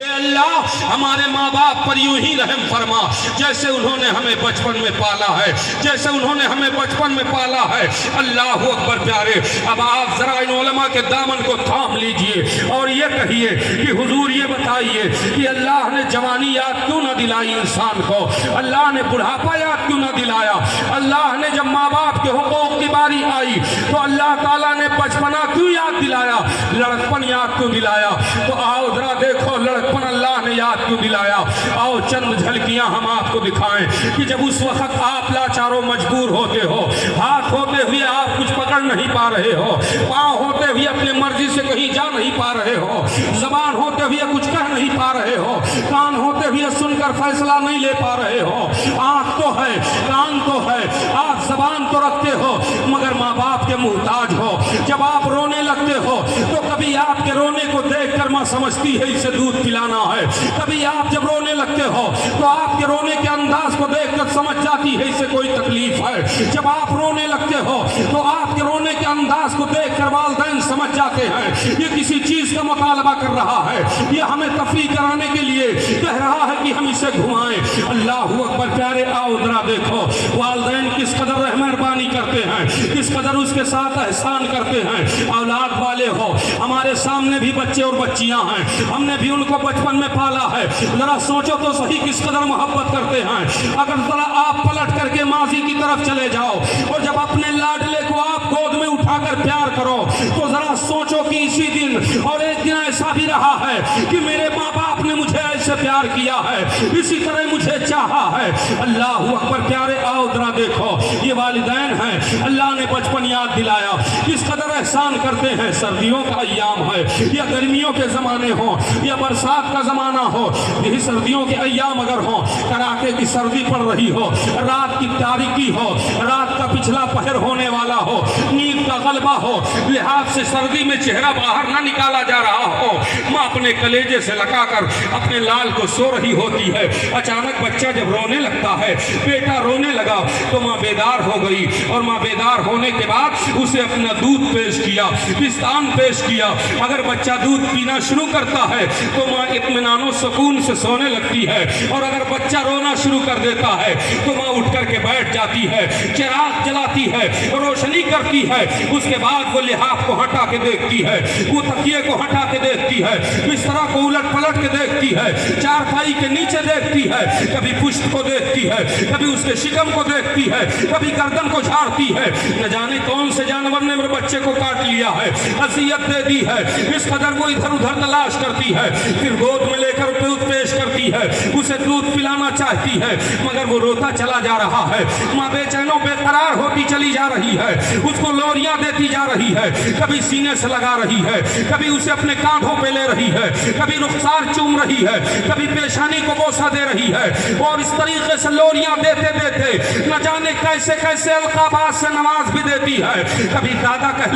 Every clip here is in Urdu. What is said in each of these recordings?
اللہ ہمارے ماں باپ پر یوں ہی رحم فرما جیسے انہوں نے ہمیں بچپن میں پالا ہے، جیسے انہوں نے ہمیں بچپن میں پالا ہے۔ اللہ اکبر پیارے، اب آپ ذرا ان علماء کے دامن کو تھام لیجئے اور یہ کہیے کہ حضور یہ بتائیے کہ اللہ نے جوانی یاد کیوں نہ دلائی انسان کو، اللہ نے بڑھاپا یاد کیوں نہ دلایا، اللہ نے جب ماں باپ کے حقوق کی باری آئی تو اللہ تعالیٰ نے بچپنا کیوں یاد دلایا، لڑکپن یاد کیوں دلایا؟ تو آؤ ذرا دیکھو لڑکپن اللہ نے یاد کیوں دلایا۔ آؤ چند جھلکیاں ہم آپ کو دکھائیں کہ جب اس وقت آپ لاچاروں مجبور ہوتے ہو، ہاتھ ہوتے ہوئے آپ کچھ پکڑ نہیں پا رہے ہو، پاؤں ہوتے ہوئے اپنے مرضی سے کہیں جا نہیں پا رہے ہو، زبان ہوتے ہوئے کچھ کہہ نہیں پا رہے ہو، کان ہوتے ہوئے سن کر فیصلہ نہیں لے پا رہے ہو، آنکھ تو ہے، کان تو ہے، آپ زبان تو رکھتے ہو مگر ماں باپ کے محتاج ہو۔ جب آپ رونے لگتے ہو تو کبھی آپ کے رونے کو دیکھ کر ماں سمجھتی ہے اسے دودھ پلانا ہے، کبھی آپ جب رونے لگتے ہو تو آپ کے رونے کے انداز کو دیکھ کر سمجھ جاتی ہے اسے کوئی تکلیف ہے، جب آپ رونے لگتے ہو تو آپ کے رونے کے انداز کو دیکھ کر والدین سمجھ جاتے ہیں یہ کسی چیز کا مطالبہ کر رہا ہے، یہ ہمیں تفریح کرانے کے لیے کہہ رہا ہے کہ ہم اسے گھمائیں۔ اللہ اکبر پیارے، آؤ ذرا دیکھو والدین کس قدر مہربانی کرتے ہیں، کس قدر اس کے ساتھ احسان کرتے ہیں۔ اولاد والے ہو، ہمارے سامنے بھی بچے اور بچیاں ہیں، ہم نے بھی ان کو بچپن میں پالا ہے، ذرا سوچو تو صحیح کس قدر محبت کرتے ہیں۔ اگر ذرا آپ پلٹ کر کے ماضی کی طرف چلے جاؤ اور جب اپنے لاڈلے کو آپ گود میں اٹھا کر پیار کرو تو ذرا سوچو کہ اسی دن اور ایک دن ایسا بھی رہا ہے کہ میرے ماں باپ نے مجھے ایسے پیار کیا ہے، اسی طرح مجھے چاہا ہے۔ اللہ اکبر پیارے، آؤ ذرا دیکھو یہ والدین ہیں، اللہ نے بچپن یاد دلایا، کس قدر احسان کرتے ہیں۔ سردیوں کا ایام ہے یا گرمیوں کے زمانے ہوں یا برسات کا زمانہ ہو، یہی سردیوں کے ایام اگر ہوں، کڑاکے کی سردی پڑ رہی ہو، رات کی تاریکی ہو، رات کا پچھلا پہر ہونے والا ہو، نیند کا غلبہ ہو، لحاظ سے سردی میں چہرہ باہر نہ نکالا جا رہا ہو، ماں اپنے کلیجے سے لگا کر اپنے لال کو سو رہی ہوتی ہے، اچانک بچہ جب رونے لگتا ہے، بیٹا رونے لگا تو ماں بیدار ہو گئی اور ماں بیدار ہونے کے بعد اسے اپنا دودھ پیش کیا، پستان پیش کیا۔ اگر بچہ دودھ پینا شروع کرتا ہے تو ماں اطمینان و سکون سے سونے لگتی ہے، اور اگر بچہ رونا شروع کر دیتا ہے تو ماں اٹھ کر کے بیٹھ جاتی ہے، چراغ جلاتی ہے، روشنی کرتی ہے، اس کے بعد وہ لحاف کو ہٹا کے دیکھتی ہے، وہ تکیے کو ہٹا کے دیکھتی ہے، بستر کو الٹ پلٹ کے دیکھتی ہے، چارپائی کے نیچے دیکھتی ہے، کبھی پشت کو دیکھتی ہے، کبھی اس کے شکم کو دیکھتی ہے، کبھی گردن کو جھاڑتی ہے، نہ جانے کون سے جانور نے میرے بچے کو کاٹ لیا ہے، اذیت دے دی ہے، اس قدر وہ ادھر ادھر تلاش کرتی ہے، پھر گود میں لے کر دودھ پیش کرتی ہے، اسے دودھ پلانا چاہتی ہے مگر وہ روتا چلا جا رہا ہے، ماں بے چینوں بے قرار ہوتی چلی جا رہی ہے، اس کو لوریاں دیتی جا رہی ہے، کبھی سینے سے لگا رہی ہے، کبھی اسے اپنے کاندھوں پہ لے رہی ہے، کبھی رخسار چوم رہی ہے، کبھی پیشانی کو بوسہ دے رہی ہے، اور اس طریقے سے لوریاں دیتے دیتے نہ جانے کیسے کیسے القابات سے نواز بھی دیتی ہے، کبھی دادا کہہ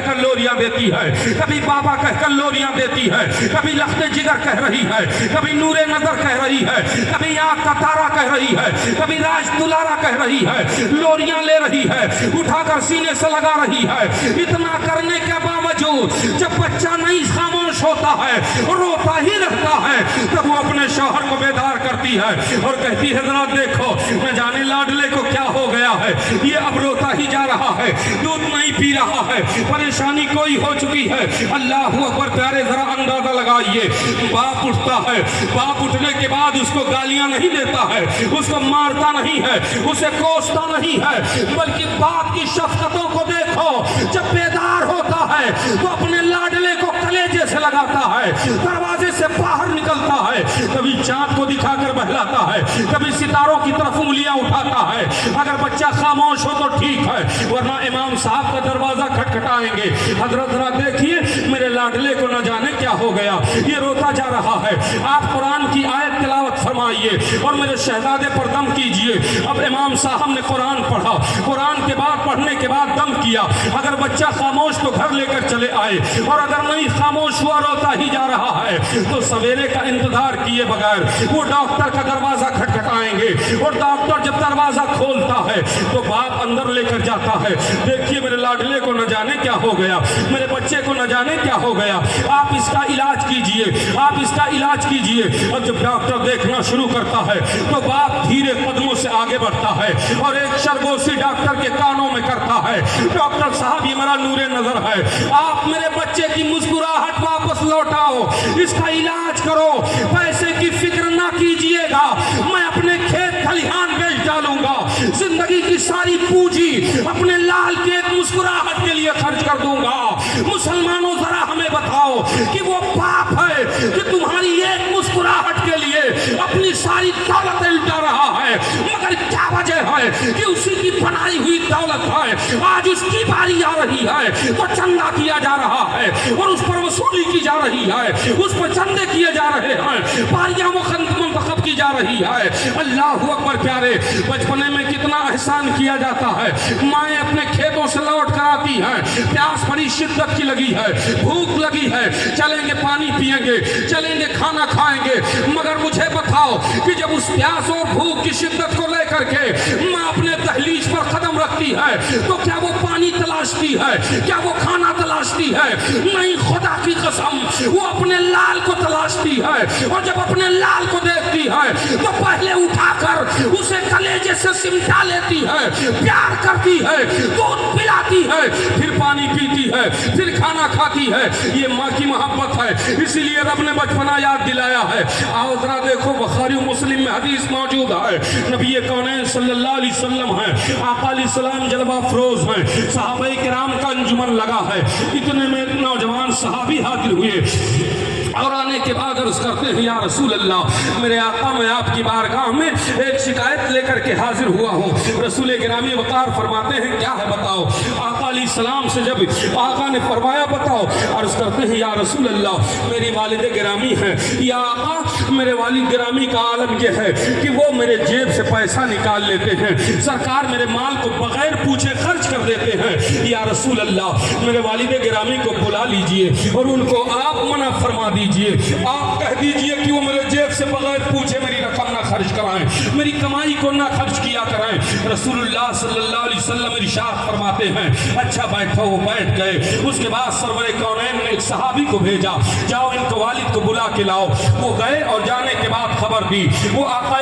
کر لوریاں دیتی ہے، کبھی بابا کہہ کر لوریاں دیتی ہے، کبھی لخت جگر کہہ رہی ہے، کبھی نور نظر کہہ رہی ہے، کبھی آنکھ کا تارا کہہ رہی ہے، کبھی راج دلارا کہہ رہی ہے، لوریاں لے رہی ہے، اٹھا کر سینے سے لگا رہی ہے۔ اتنا کرنے کے باوجود جب بچہ نہیں خاموش ہوتا ہے، روتا ہی رہتا ہے، تب وہ اپنے شوہر کو بیدار کرتی ہے اور کہتی ہے ذرا دیکھو نہ جانے لاڈلے کو کیا ہو گیا ہے، یہ اب روتا ہی جا رہا ہے، دودھ نہیں پی رہا ہے، پریشانی کوئی ہو چکی ہے۔ اللہ اکبر پیارے، ذرا اندازہ لگائیے، باپ اٹھتا ہے، باپ اٹھنے کے بعد اس کو گالیاں نہیں دیتا ہے، اس کو مارتا نہیں ہے، اسے کوستا نہیں ہے، بلکہ باپ کی شفقتوں کو دیکھو، جب بیدار ہوتا ہے تو اپنے لاڈلے کو کلیجے سے لگاتا ہے، دروازے سے باہر نکلتا ہے، کبھی چاند کو دکھا کر بہلاتا ہے، کبھی ستاروں کی طرف انگلیاں اٹھاتا ہے۔ اگر بچہ خاموش ہو تو ٹھیک ہے، ورنہ امام صاحب کا دروازہ کھٹکھٹائیں گے، حضرت ذرا دیکھیے میرے لاڈلے کو نہ جانے کیا ہو گیا، یہ روتا جا رہا ہے۔ آپ قرآن کی آیت تلاوت فرمائیے اور میرے شہزادے پر دم کیجئے۔ اب امام صاحب نے قرآن پڑھا، قرآن کے بعد پڑھنے کے بعد دم کیا۔ اگر بچہ خاموش تو گھر لے کر چلے آئے، اور اگر نہیں خاموش ہوا روتا ہی جا رہا ہے تو سویرے کا انتظار کیے بغیر وہ ڈاکٹر کا دروازہ کھٹکھٹائیں گے، اور ڈاکٹر جب دروازہ کھولتا ہے تو باپ اندر لے کر جاتا ہے، دیکھیے میرے لاڈلے کو نہ جانے کیا ہو گیا، میرے بچے کو نہ جانے کیا ہو گیا، آپ اس کا علاج کیجئے، آپ اس کا علاج کیجئے۔ اور جب ڈاکٹر دیکھنا شروع کرتا ہے تو باپ دھیرے قدموں سے آگے بڑھتا ہے اور ایک شرگوسی ڈاکٹر کے کانوں میں کرتا ہے، ڈاکٹر صاحب یہ میرا نور نظر ہے، آپ میرے بچے کی مسکراہٹ واپس لوٹاؤ، اس کا علاج کرو، پیسے کی فکر نہ کیجئے گا، میں اپنے کھیت کھلیان بیچ ڈالوں گا، زندگی کی ساری پونجی اپنے لال کے ایک مسکراہٹ کے لیے خرچ کر دوں گا۔ مسلمانوں ذرا ہمیں بتاؤ کہ وہ پاپ ہے کہ تمہاری ایک مسکراہٹ کے لیے اپنی ساری دولت لٹا رہا ہے، مگر کیا وجہ ہے کہ اسی کی بنائی ہوئی دولت ہے، آج اس کی باری آ رہی ہے تو چندہ کیا جا رہا ہے اور اس پر وصولی کی جا رہی ہے، اس پر چندے کیے جا رہے ہیں، باریاں منتخب کی جا رہی ہے۔ اللہ اکبر پیارے، بچپنے میں کتنا احسان کیا جاتا ہے، مائیں اپنے کھیتوں سے لوٹ کر آتی ہیں، پیاس بڑی شدت کی لگی ہے، بھوک لگی ہے، چلیں گے پانی پیئیں گے، چلیں گے کھانا کھائیں گے، مگر مجھے بتاؤ کہ جب اس پیاس اور بھوک کی شدت کو لے کر کے ماں اپنے دہلیز پر قدم رکھتی ہے تو کیا وہ پانی تلاشتی ہے، کیا وہ کھانا تلاشتی ہے؟ نہیں، خدا کی قسم وہ اپنے لال کو تلاشتی ہے، اور جب اپنے لال کو دیکھتی ہے تو پہلے اٹھا کر اسے کلیجے سے سمٹا لیتی ہے، پیار کرتی ہے، دودھ پلاتی ہے، پھر پانی پیتی ہے، پھر کھانا کھاتی ہے۔ یہ ماں کی محبت ہے، اسی لیے رب نے بچپنا یاد دلایا ہے۔ آؤ ذرا دیکھو، بخاری و مسلم میں حدیث موجود ہے، نبی کونین صلی اللہ علیہ وسلم ہیں، آقا علیہ السلام جلوہ افروز ہیں، صحابہ کرام کا انجمن لگا ہے، اتنے میں نوجوان صحابی حاضر ہوئے اور آنے کے بعد عرض کرتے ہیں، یا رسول اللہ میرے آقا میں آپ کی بارگاہ میں ایک شکایت لے کر کے حاضر ہوا ہوں۔ رسول گرامی وقار فرماتے ہیں، کیا ہے بتاؤ؟ آقا علیہ السلام سے جب آقا نے فرمایا بتاؤ، عرض کرتے ہیں، یا رسول اللہ میری والد گرامی ہیں، یا آقا میرے والد گرامی کا عالم یہ ہے کہ وہ میرے جیب سے پیسہ نکال لیتے ہیں، سرکار میرے مال کو بغیر پوچھے خرچ کر دیتے ہیں، یا رسول اللہ میرے والد گرامی کو بلا لیجئے اور ان کو آپ منع فرما دیجئے، آپ کہہ دیجئے کہ وہ میرے جیب سے بغیر پوچھے میری رقم نہ خرچ کرائیں، میری کمائی کو نہ خرچ کیا کرائیں۔ رسول اللہ صلی اللہ علیہ وسلم ارشاد فرماتے ہیں، اچھا بیٹھو، وہ بیٹھ گئے۔ اس کے بعد سرور کونین نے ایک صحابی کو بھیجا، جاؤ ان کو والد کو بلا کے لاؤ۔ وہ گئے اور جانے کے بعد خبر دی، وہ آقا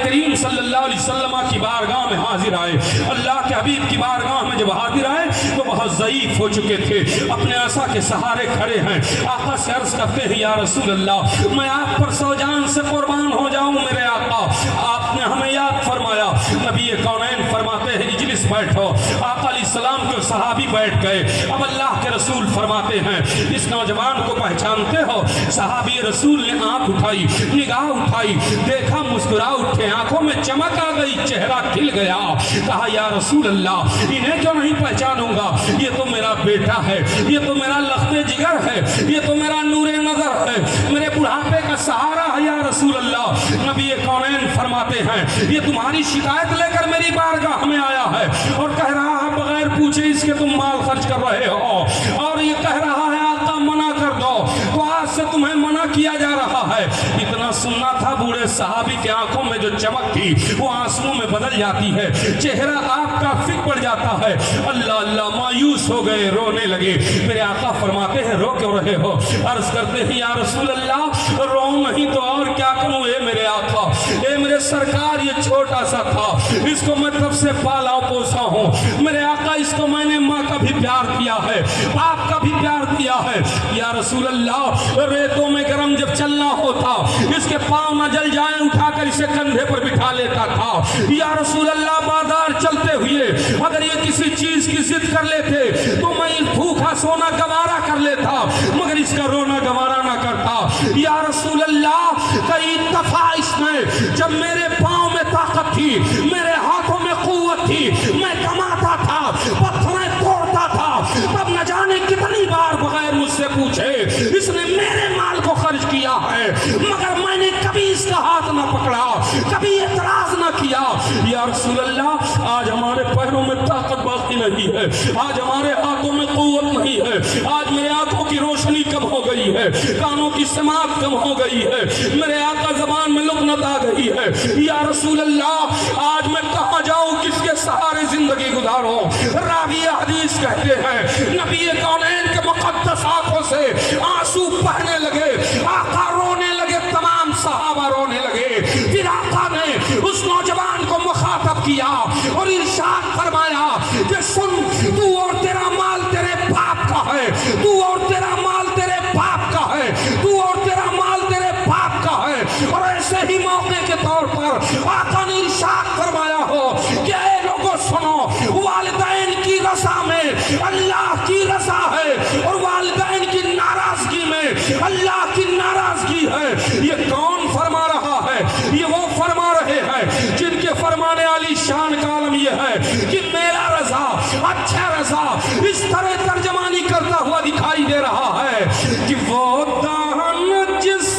کریم صلی اللہ علیہ وسلم کی بارگاہ میں حاضر آئے۔ اللہ کے حبیب کی بارگاہ میں جب حاضر آئے تو بہت ضعیف ہو چکے تھے، اپنے عصا کے سہارے کھڑے ہیں۔ آقا سے عرض کرتے ہیں، یا رسول اللہ میں آپ پر سو جان سے قربان ہو جاؤں میرے آقا، آپ نے ہمیں یاد فرمایا۔ نبی کونین فرماتے ہیں، اجلس، بیٹھو۔ آقا علیہ السلام کے صحابی بیٹھ گئے۔ اب اللہ کے رسول فرماتے ہیں، اس نوجوان کو پہچانتے ہو؟ صحابی رسول نے آنکھ اٹھائی، نگاہ اٹھائی، دیکھا، مسکرا اٹھے، آنکھوں میں چمک آ گئی، چہرہ کھل گیا۔ کہا، یا رسول اللہ انہیں کیوں نہیں پہچانوں گا؟ یہ تو میرا بیٹا ہے، یہ تو میرا لخت جگر ہے، یہ تو میرا نور نظر ہے، میرے بڑھاپے کا سہارا ہے۔ یا رسول اللہ نبی کونین فرماتے ہیں، یہ تمہاری شکایت لے کر میری بارگاہ میں آیا ہے اور کہہ رہا ہے بغیر پوچھے اس کے تم مال خرچ کر رہے ہو، اور یہ کہہ رہا ہے آقا منع کر دو، تو آج سے تمہیں منع کیا جا رہا ہے۔ اتنا سننا تھا، بوڑھے صحابی کے آنکھوں میں جو چمک تھی وہ آنسوؤں میں بدل جاتی ہے، چہرہ آپ کا فک پڑ جاتا ہے۔ اللہ اللہ، مایوس ہو گئے، رونے لگے۔ میرے آقا فرماتے ہیں، رو کیوں رہے ہو؟ عرض کرتے ہیں، یا رسول اللہ رو نہیں تو اور کیا کروں، اے میرے آقا، اے میرے سرکار، یہ چھوٹا سا تھا، اس کو میں تب سے پالا پوسا ہوں میرے آقا، اس کو میں نے ماں کا بھی پیار کیا ہے، باپ کا بھی پیار کیا ہے۔ یا رسول اللہ ریتوں میں گرم جب چلنا ہوتا اس کے پاؤں نہ جل جائیں، اٹھا کر اسے کندھے پر بٹھا لیتا تھا۔ یا رسول اللہ بازار چلتے ہوئے اگر یہ کسی چیز کی ضد کر لیتے تو میں بھوکا سونا گوارا کر لیتا، مگر اس کا رونا گوارا نہ کرتا۔ یا رسول اللہ کئی دفعہ اس نے، جب میرے پاؤں میں طاقت تھی، میرے ہاتھوں میں قوت تھی، میں کماتا تھا، پتھریں توڑتا تھا، تب نہ جانے کتنی بار بغیر مجھ سے پوچھے اس نے میرے مال کو خرچ کیا ہے۔ مگر میں نے کبھی اس کا ہاتھ نہ پکڑا, کبھی اعتراض نہ کیا. یا رسول اللہ, آج ہمارے پیروں میں طاقت باقی نہیں ہے, آج ہمارے ہاتھوں میں قوت نہیں ہے, آج میرے آنکھوں کی روشنی کم ہو گئی ہے, کانوں کی سماعت کم ہو گئی ہے, میرے آقا زبان میں لکنت آ گئی ہے. یا رسول اللہ, آج میں کہاں جاؤں, کس کے سہارے زندگی گزاروں؟ راوی حدیث کہتے ہیں نبی کونین کے مقدس آنکھوں سے آنسو بہنے لگے, آقا رونے لگے, تمام صحابہ رونے لگے. پھر آقا نے اس نوجوان کو مخاطب کیا اور ارشاد فرمایا کہ سن, تو اور تیرا مال تیرے باپ کا ہے, تو اور تیرا مال تیرے باپ کا ہے, تو اور تیرا مال تیرے باپ کا ہے. اور ایسے ہی موقع کے طور پر آقا نے ارشاد فرمایا ہو کہ اے لوگوں سنو, والدین کی رضا میں اللہ کی رضا ہے اور والدین کی ناراضگی میں اللہ کی ناراضگی ہے. یہ کون فرما رہا ہے؟ یہ وہ فرما رہے ہیں جن کے فرمانے والی شان کا عالم یہ ہے کہ میرا رضا, اچھا رضا. اس طرح ترجمانی کرتا ہوا دکھائی دے رہا ہے کہ وہ دہن جس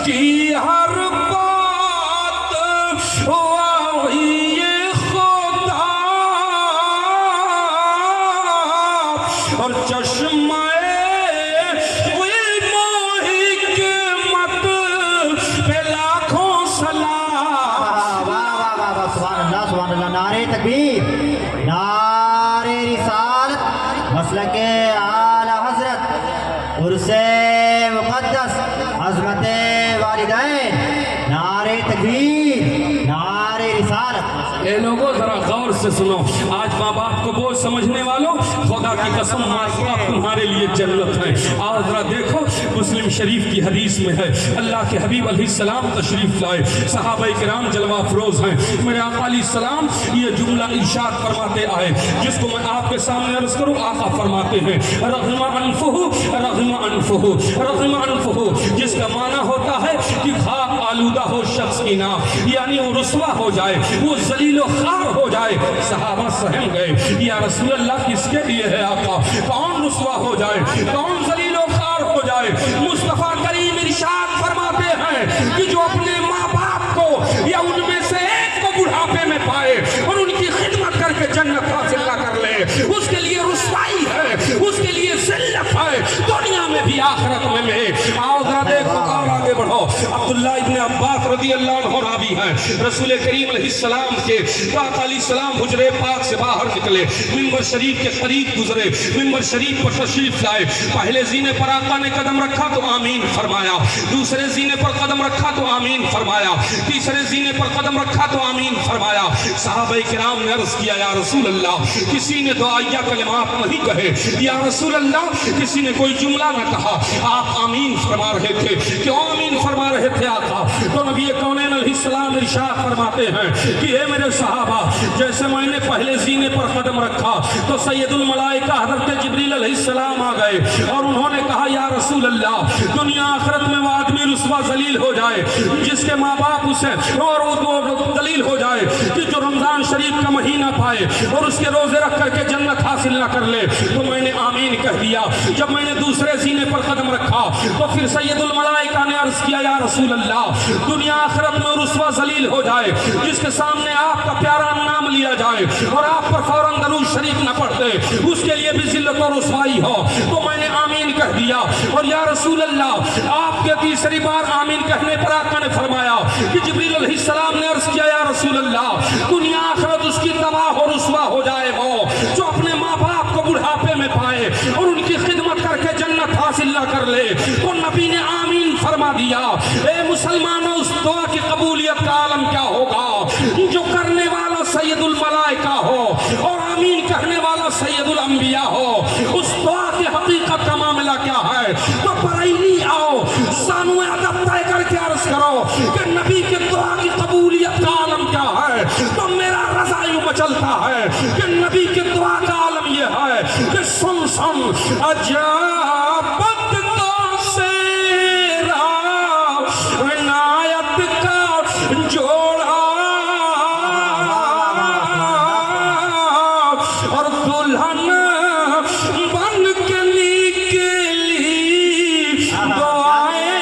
کی ہر بات وہی خدا اور چشمہ نعرہ تکبیر, نعرہ رسالت, مسلک اعلی حضرت, عرس مقدس, عظمت والدین, نعرہ تکبیر, نعرہ رسالت. اے لوگوں ذرا غور سے سنو, آج ماں باپ کو بوجھ سمجھنے والوں, خدا کی قسم ماں باپ تمہارے لیے جنت ہے. آج ذرا دیکھو, مسلم شریف کی حدیث میں ہے اللہ کے حبیب علیہ السلام تشریف لائے, صحابہ کرام جلوہ افروز ہیں. میرے آقا علیہ السلام یہ جملہ ارشاد فرماتے آئے جس کو میں آپ کے سامنے عرض کروں. آقا فرماتے ہیں رغم انفہ رغم انفہ رغم انفہ, جس کا معنی ہوتا ہے کہ خاک آلودہ ہو شخص کی ناک, یعنی وہ رسوا ہو جائے, وہ ذلیل و خوار ہو جائے. صحابہ سہم گئے, یا رسول اللہ کس کے لیے ہے آقا, کون رسوا ہو جائے, کون ذلیل و خوار ہو جائے؟ مصطفیٰ کریم ارشاد فرماتے ہیں کہ جو اپنے ماں باپ کو یا ان میں سے ایک کو بڑھاپے میں پائے اور ان کی خدمت کر کے جنت حاصل نہ کر لے, اس کے لیے رسوائی ہے, اس کے لیے ذلت ہے, دنیا میں بھی آخرت میں بھی. آؤ ذرا دیکھو اور آگے بڑھو. عبداللہ ابن عباس رضی اللہ عنہ راوی ہیں, رسول کریم علیہ السلام کے آقا علیہ السلام حجرے پاک سے باہر نکلے, منبر شریف کے قریب گزرے, منبر شریف پر تشریف لائے. پہلے زینے پر آقا نے قدم رکھا تو آمین فرمایا, دوسرے زینے پر قدم رکھا تو آمین فرمایا, تیسرے زینے پر قدم رکھا تو آمین فرمایا. صحابہ کرام نے عرض کیا یا رسول اللہ کسی نے دعائیہ کلمات نہیں کہے, یا رسول اللہ کسی نے کوئی جملہ نہ کہا, آپ آمین فرما رہے تھے, کیوں آمین فرما رہے تھے آقا؟ تو نبی کونین علیہ السلام ارشاد فرماتے ہیں کہ اے میرے صحابہ, جیسے میں نے پہلے زینے پر قدم رکھا تو سید الملائکہ حضرت جبریل علیہ السلام آ گئے اور انہوں نے کہا یا رسول اللہ دنیا آخرت میں وہ آدمی رسوا ذلیل ہو جائے جس کے ماں باپ اسے اور وہ ذلیل ہو جائے کہ جو رمضان شریف کا مہینہ پائے اور اس کے روزے رکھ کر کے جنت حاصل نہ کر لے. تو میں نے آمین کہہ دیا. جب میں نے دوسرے زینے پر قدم رکھا تو پھر سید الملائکہ نے عرض کیا یا رسول اللہ دنیا آخرت میں رسوا ذلیل ہو جائے جس کے سامنے آپ کا پیارا نام لیا جائے اور آپ پر فوراً درود شریف نہ پڑھتے, اس کے لیے بھی ذلت و رسوائی ہو. تو میں نے آمین کہہ دیا. اور یا رسول اللہ آپ کے تیسری بار آمین کہنے پر آقا نے فرمایا کہ جبریل علیہ السلام نے عرض کیا یا رسول اللہ دنیا آخرت اس کی تباہ و رسوا ہو جائے وہ جو اپنے ماں باپ کو بڑھاپے میں پائے اور ان کی خدمت کر کے جنت حاصل نہ کر لے. تو نبی نے آمین فرما دیا. اے مسلمانوں, اس دعا کی قبولیت کا عالم کیا ہوگا جو کرنے والا سید الملائکہ ہو اور آمین کہنے والا سید الانبیاء ہو. اس دعا کی حقیقت کا معاملہ کیا ہے؟ تو بریلی آؤ, سانو ادب طے کر کے عرض کرو کہ نبی کی دعا کی قبولیت کا عالم کیا ہے. تو میرا رضا یوں مچلتا ہے کہ نبی کی دعا کا عالم یہ ہے کہ سن سن عجابت کا سیرا عنایت کا جوڑا اور دلہن بن کے نکلی دعائیں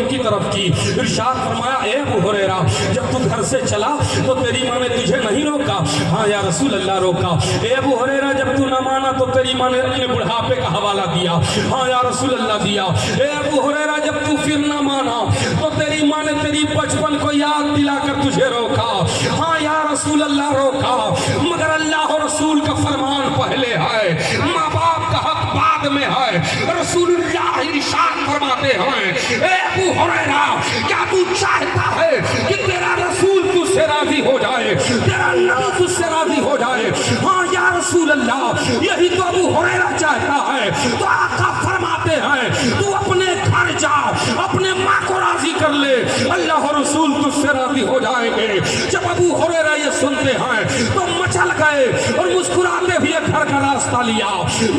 ان کی طرف کی، ارشاد فرمایا اے ابو ہریرہ جب تو گھر سے چلا تو تیری ماں نے تجھے نہیں روکا؟ ہاں یا رسول اللہ روکا۔ اے ابو ہریرہ جب تو نہ مانا تو تیری ماں نے اپنے بڑھاپے کا حوالہ دیا؟ ہاں یا رسول اللہ دیا۔ اے ابو ہریرہ جب تو پھر نہ مانا تو تیری ماں نے تیری بچپن کو یاد دلا کر تجھے روکا؟ ہاں یا رسول اللہ روکا۔ مگر اللہ اور رسول کا فرمان پہلے ہے، ماں باپ کا حق بعد میں ہے۔ رسول اللہ ارشاد فرماتے ہیں اے ابو ہریرہ کیا تو چاہتا ہے کہ تیرا رسول تجھ سے راضی ہو جائے، تیرا نبی تجھ سے راضی ہو جائے؟ ہاں یا رسول اللہ یہی تو ابو ہریرہ چاہتا ہے۔ تو آقا فرماتے ہیں تو اپنے گھر جا، اپنے ماں کو راضی کر لے، اللہ اور رسول تجھ سے راضی ہو جائیں گے۔ جب ابو ہریرہ یہ سنتے ہیں تو مچل گئے اور مسکراتے ہوئے گھر کا راستہ لیا۔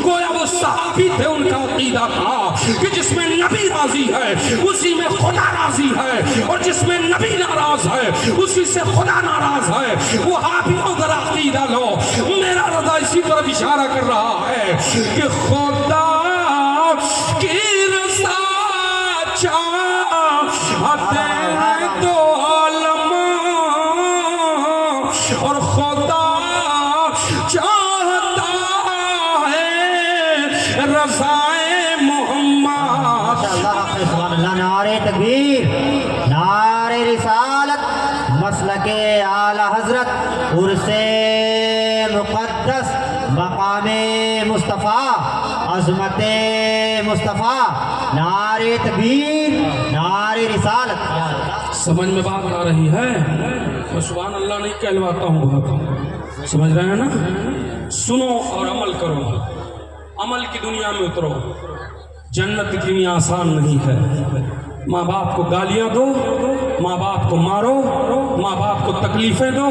گویا وہ صحابی تھے، ان کا عقیدہ تھا کہ جس میں نبی راضی ہے اسی میں خدا راضی ہے، اور جس میں نبی ناراض ہے اسی سے خدا ناراض ہے۔ وہابیوں کا عقیدہ لو، میرا رضا اسی طرف اشارہ کر رہا ہے کہ خدا کی رضا چاہتے ہیں تو عالم، اور خدا چاہتا ہے رضائے محمد۔ سبحان اللہ، نعرہ تکبیر، نعرہ رسالت، مسلک اعلی حضرت، عرس مقدس، مقام مصطفیٰ، عظمت مصطفیٰ، نعرہ تکبیر، نعرہ رسالت۔ سمجھ میں بات آ رہی ہے؟ میں سبحان اللہ نہیں کہلواتا ہوں بہت، سمجھ رہے ہیں نا؟ سنو اور عمل کرو، عمل کی دنیا میں اترو۔ جنت اتنی آسان نہیں ہے۔ ماں باپ کو گالیاں دو، ماں باپ کو مارو، ماں باپ کو تکلیفیں دو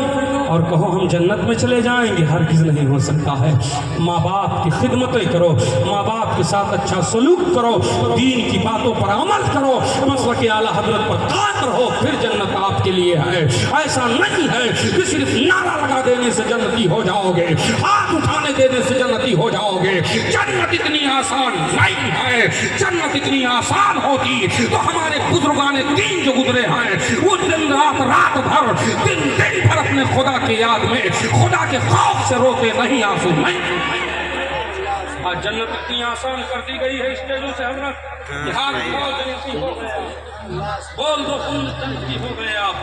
اور کہو ہم جنت میں چلے جائیں گے، ہرگز نہیں ہو سکتا ہے۔ ماں باپ کی خدمتیں کرو، ماں باپ کے ساتھ اچھا سلوک کرو، دین کی باتوں پر عمل کرو، مسلک اعلیٰ حضرت پر قائم رہو، پھر جنت آپ کے لیے ہے۔ ایسا نہیں ہے کہ صرف نعرہ لگا دینے سے جنتی ہو جاؤ گے، ہاتھ اٹھانے دینے سے جنتی ہو جاؤ گے۔ جنت اتنی آسان نہیں ہے۔ جنت اتنی آسان ہوتی تو ہمارے بزرگان دین جو گزرے ہیں وہ دن رات بھر دن بھر اپنے خدا کی یاد میں، خدا کے خوف سے روتے نہیں، آنسو نہیں۔ آج جنت اتنی آسان کر دی گئی ہے اسٹیجوں سے حضرت، بہار بول دو جنتی ہو گئے آپ،